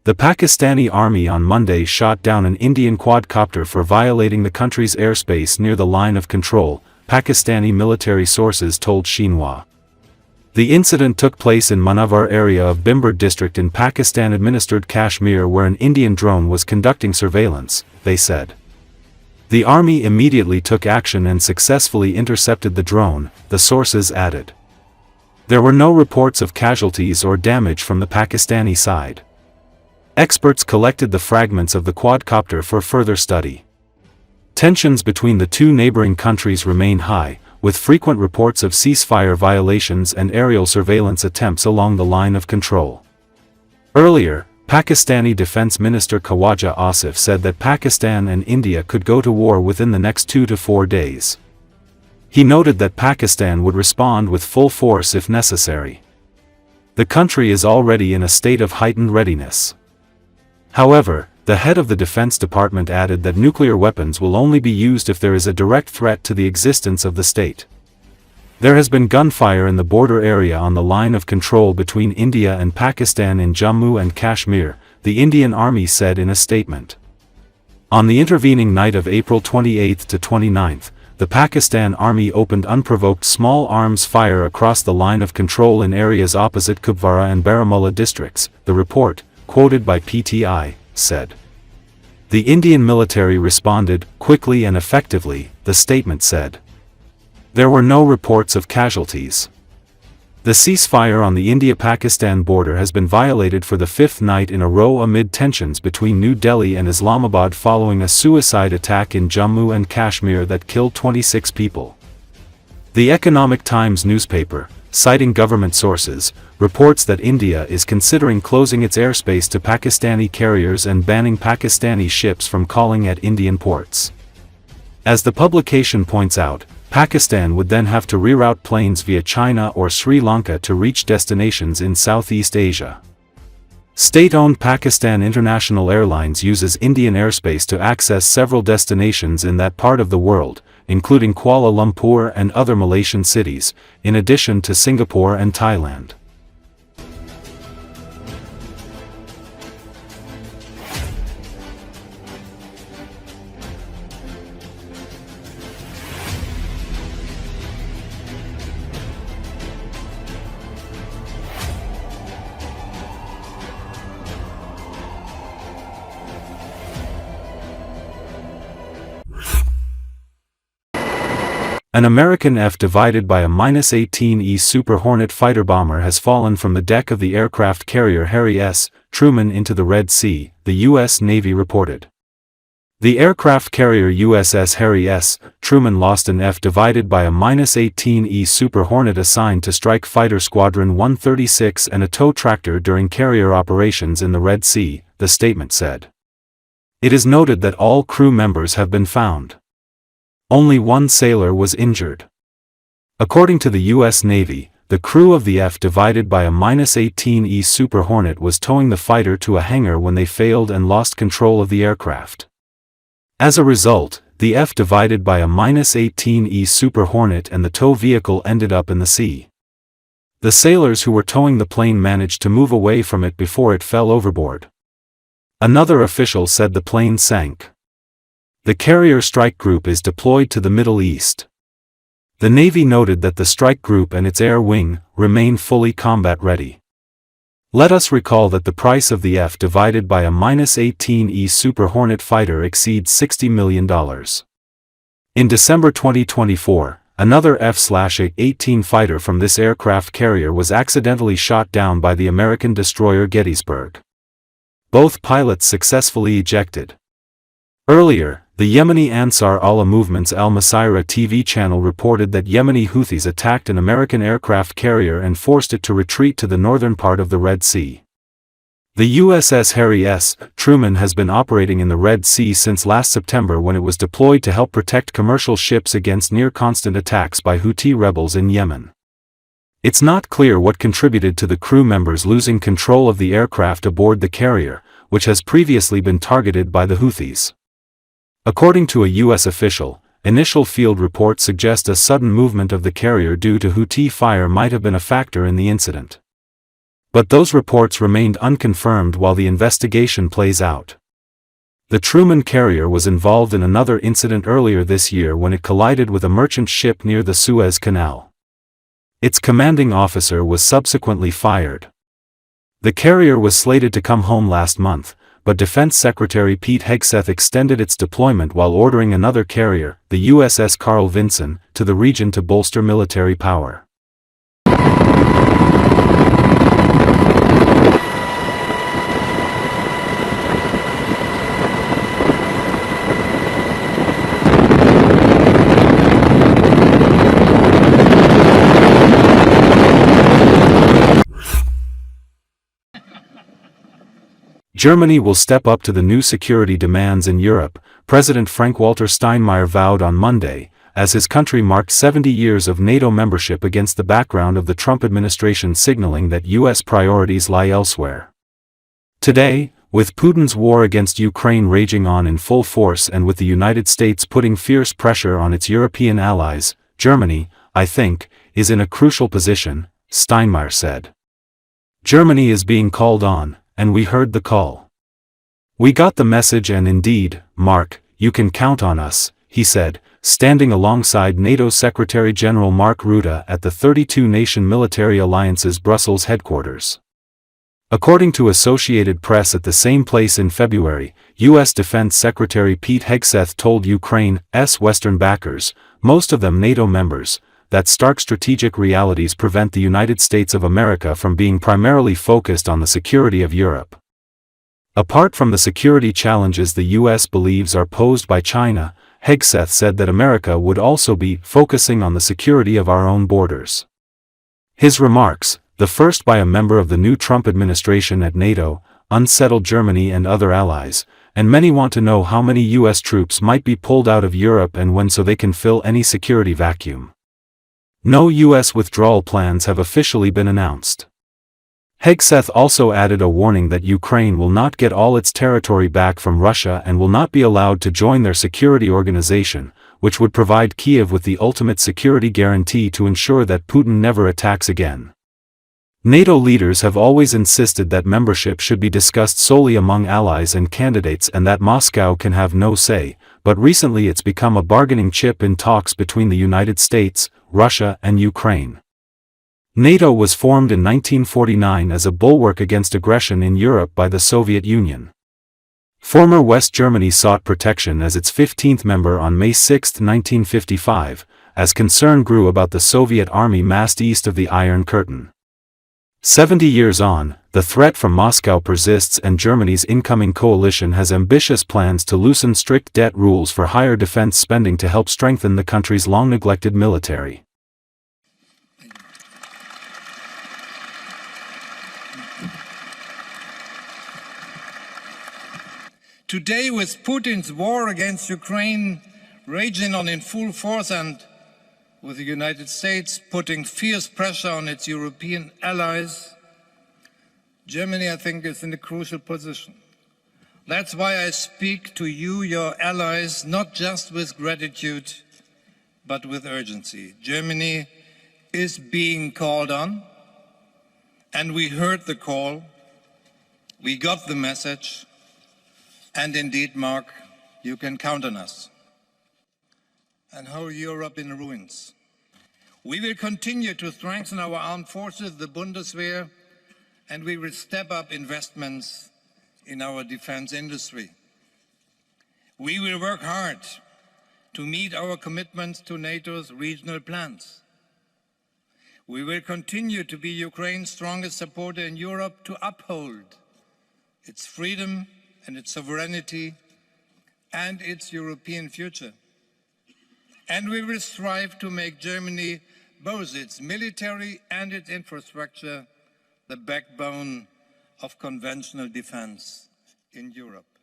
The Pakistani army on Monday shot down an Indian quadcopter for violating the country's airspace near the line of control, Pakistani military sources told Xinhua. The incident took place in Manawar area of Bhimber district in Pakistan-administered Kashmir where an Indian drone was conducting surveillance, they said. The army immediately took action and successfully intercepted the drone, the sources added. There were no reports of casualties or damage from the Pakistani side. Experts collected the fragments of the quadcopter for further study. Tensions between the two neighbouring countries remain high, with frequent reports of ceasefire violations and aerial surveillance attempts along the line of control. Earlier, Pakistani Defence Minister Khawaja Asif said that Pakistan and India could go to war within the next 2 to 4 days. He noted that Pakistan would respond with full force if necessary. The country is already in a state of heightened readiness. However, the head of the Defense Department added that nuclear weapons will only be used if there is a direct threat to the existence of the state. There has been gunfire in the border area on the line of control between India and Pakistan in Jammu and Kashmir, the Indian Army said in a statement. On the intervening night of April 28 to 29, the Pakistan Army opened unprovoked small arms fire across the line of control in areas opposite Khawaja and Baramulla districts, the report, quoted by PTI, said. The Indian military responded quickly and effectively, the statement said. There were no reports of casualties. The ceasefire on the India-Pakistan border has been violated for the fifth night in a row amid tensions between New Delhi and Islamabad following a suicide attack in Jammu and Kashmir that killed 26 people. The Economic Times newspaper, citing government sources, reports that India is considering closing its airspace to Pakistani carriers and banning Pakistani ships from calling at Indian ports. As the publication points out, Pakistan would then have to reroute planes via China or Sri Lanka to reach destinations in Southeast Asia. State-owned Pakistan International Airlines uses Indian airspace to access several destinations in that part of the world, including Kuala Lumpur and other Malaysian cities, in addition to Singapore and Thailand. An American F divided by a F18E Super Hornet fighter bomber has fallen from the deck of the aircraft carrier Harry S. Truman into the Red Sea, the U.S. Navy reported. The aircraft carrier USS Harry S. Truman lost an F divided by a F18E Super Hornet assigned to Strike Fighter Squadron 136 and a tow tractor during carrier operations in the Red Sea, the statement said. It is noted that all crew members have been found. Only one sailor was injured. According to the U.S. Navy, the crew of the F divided by a F18E Super Hornet was towing the fighter to a hangar when they failed and lost control of the aircraft. As a result, the F divided by a F18E Super Hornet and the tow vehicle ended up in the sea. The sailors who were towing the plane managed to move away from it before it fell overboard. Another official said the plane sank. The carrier strike group is deployed to the Middle East. The Navy noted that the strike group and its air wing remain fully combat ready. Let us recall that the price of the F divided by a F18E Super Hornet fighter exceeds $60 million. In December 2024, another F-18 fighter from this aircraft carrier was accidentally shot down by the American destroyer Gettysburg. Both pilots successfully ejected. Earlier, the Yemeni Ansar Allah Movement's Al Masirah TV channel reported that Yemeni Houthis attacked an American aircraft carrier and forced it to retreat to the northern part of the Red Sea. The USS Harry S. Truman has been operating in the Red Sea since last September when it was deployed to help protect commercial ships against near-constant attacks by Houthi rebels in Yemen. It's not clear what contributed to the crew members losing control of the aircraft aboard the carrier, which has previously been targeted by the Houthis. According to a U.S. official, initial field reports suggest a sudden movement of the carrier due to Houthi fire might have been a factor in the incident. But those reports remained unconfirmed while the investigation plays out. The Truman carrier was involved in another incident earlier this year when it collided with a merchant ship near the Suez Canal. Its commanding officer was subsequently fired. The carrier was slated to come home last month, but Defense Secretary Pete Hegseth extended its deployment while ordering another carrier, the USS Carl Vinson, to the region to bolster military power. Germany will step up to the new security demands in Europe, President Frank-Walter Steinmeier vowed on Monday, as his country marked 70 years of NATO membership against the background of the Trump administration signaling that U.S. priorities lie elsewhere. Today, with Putin's war against Ukraine raging on in full force and with the United States putting fierce pressure on its European allies, Germany, I think, is in a crucial position, Steinmeier said. Germany is being called on, and we heard the call. We got the message and indeed, Mark, you can count on us, he said, standing alongside NATO Secretary-General Mark Rutte at the 32-nation military alliance's Brussels headquarters. According to Associated Press at the same place in February, U.S. Defense Secretary Pete Hegseth told Ukraine's Western backers, most of them NATO members, that stark strategic realities prevent the United States of America from being primarily focused on the security of Europe. Apart from the security challenges the U.S. believes are posed by China, Hegseth said that America would also be focusing on the security of our own borders. His remarks, the first by a member of the new Trump administration at NATO, unsettled Germany and other allies, and many want to know how many U.S. troops might be pulled out of Europe and when so they can fill any security vacuum. No U.S. withdrawal plans have officially been announced. Hegseth also added a warning that Ukraine will not get all its territory back from Russia and will not be allowed to join their security organization, which would provide Kiev with the ultimate security guarantee to ensure that Putin never attacks again. NATO leaders have always insisted that membership should be discussed solely among allies and candidates and that Moscow can have no say, but recently it's become a bargaining chip in talks between the United States, Russia and Ukraine. NATO was formed in 1949 as a bulwark against aggression in Europe by the Soviet Union. Former West Germany sought protection as its 15th member on May 6, 1955, as concern grew about the Soviet army massed east of the Iron Curtain. 70 years on, the threat from Moscow persists and Germany's incoming coalition has ambitious plans to loosen strict debt rules for higher defense spending to help strengthen the country's long-neglected military. Today, with Putin's war against Ukraine raging on in full force and with the United States putting fierce pressure on its European allies, Germany, I think, is in a crucial position. That's why I speak to you, your allies, not just with gratitude, but with urgency. Germany is being called on, and we heard the call, we got the message, and indeed, Mark, you can count on us. And whole Europe in ruins. We will continue to strengthen our armed forces, the Bundeswehr, and we will step up investments in our defense industry. We will work hard to meet our commitments to NATO's regional plans. We will continue to be Ukraine's strongest supporter in Europe to uphold its freedom and its sovereignty and its European future. And we will strive to make Germany, both its military and its infrastructure, the backbone of conventional defense in Europe.